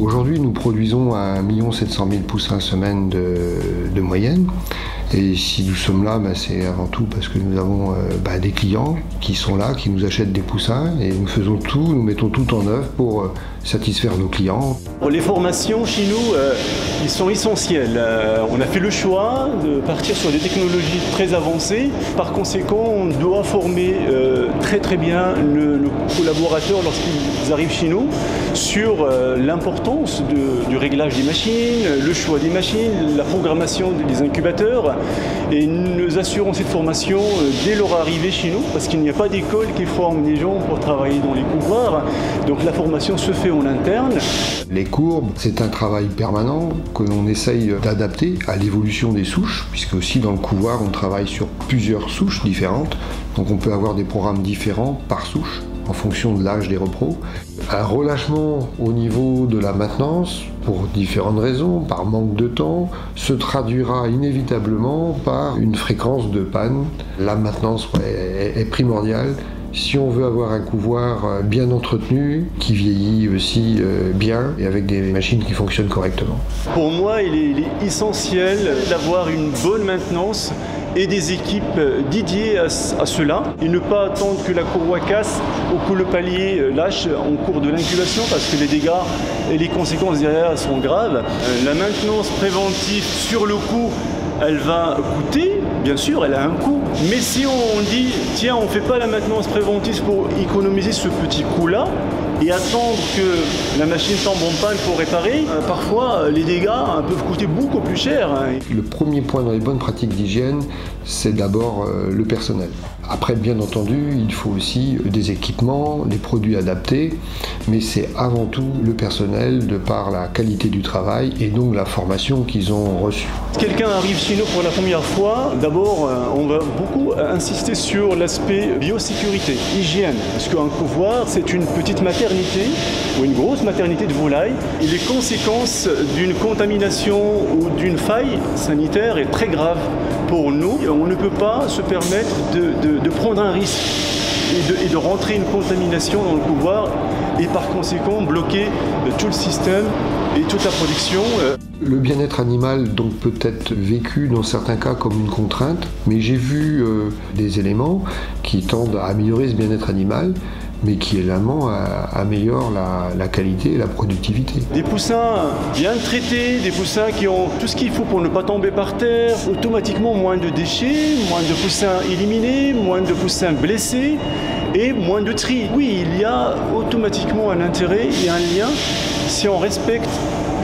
Aujourd'hui, nous produisons 1 700 000 poussins semaine de moyenne. Et si nous sommes là, c'est avant tout parce que nous avons des clients qui sont là, qui nous achètent des poussins et nous faisons tout, nous mettons tout en œuvre pour satisfaire nos clients. Les formations chez nous, ils sont essentiels. On a fait le choix de partir sur des technologies très avancées. Par conséquent, on doit former très bien le collaborateur lorsqu'ils arrivent chez nous sur l'importance du réglage des machines, le choix des machines, la programmation des incubateurs. Et nous assurons cette formation dès leur arrivée chez nous, parce qu'il n'y a pas d'école qui forme des gens pour travailler dans les couvoirs. Donc la formation se fait en interne. Les courbes, c'est un travail permanent que l'on essaye d'adapter à l'évolution des souches, puisque aussi dans le couvoir, on travaille sur plusieurs souches différentes. Donc on peut avoir des programmes différents par souche, en fonction de l'âge des repros. Un relâchement au niveau de la maintenance, pour différentes raisons, par manque de temps, se traduira inévitablement par une fréquence de panne. La maintenance est primordiale si on veut avoir un couvoir bien entretenu, qui vieillit aussi bien et avec des machines qui fonctionnent correctement. Pour moi, il est essentiel d'avoir une bonne maintenance et des équipes dédiées à cela, et ne pas attendre que la courroie casse ou que le palier lâche en cours de l'incubation, parce que les dégâts et les conséquences derrière sont graves. La maintenance préventive sur le coup, elle va coûter, bien sûr, elle a un coût. Mais si on dit, tiens, on ne fait pas la maintenance préventive pour économiser ce petit coût-là, et attendre que la machine tombe en panne pour réparer, parfois les dégâts peuvent coûter beaucoup plus cher. Le premier point dans les bonnes pratiques d'hygiène, c'est d'abord le personnel. Après, bien entendu, il faut aussi des équipements, des produits adaptés, mais c'est avant tout le personnel de par la qualité du travail et donc la formation qu'ils ont reçue. Quelqu'un arrive chez nous pour la première fois, d'abord on va beaucoup insister sur l'aspect biosécurité, hygiène, parce qu'un couvoir c'est une petite maternité ou une grosse maternité de volailles, et les conséquences d'une contamination ou d'une faille sanitaire est très grave pour nous. On ne peut pas se permettre de prendre un risque et de rentrer une contamination dans le couvoir et par conséquent bloquer tout le système et toute la production. Le bien-être animal donc peut être vécu dans certains cas comme une contrainte, mais j'ai vu des éléments qui tendent à améliorer ce bien-être animal, mais qui également améliorent la qualité et la productivité. Des poussins bien traités, des poussins qui ont tout ce qu'il faut pour ne pas tomber par terre, automatiquement moins de déchets, moins de poussins éliminés, moins de poussins blessés et moins de tri. Oui, il y a automatiquement un intérêt et un lien. Si on respecte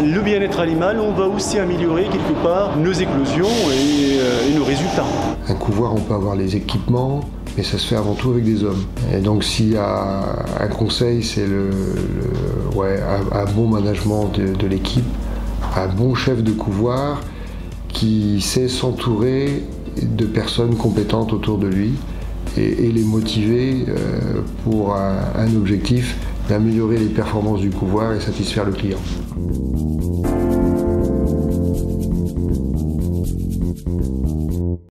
le bien-être animal, on va aussi améliorer quelque part nos éclosions et nos résultats. Un couvoir, on peut avoir les équipements, mais ça se fait avant tout avec des hommes. Et donc s'il y a un conseil, c'est un bon management de l'équipe, un bon chef de couvoir qui sait s'entourer de personnes compétentes autour de lui et les motiver pour un objectif d'améliorer les performances du couvoir et satisfaire le client.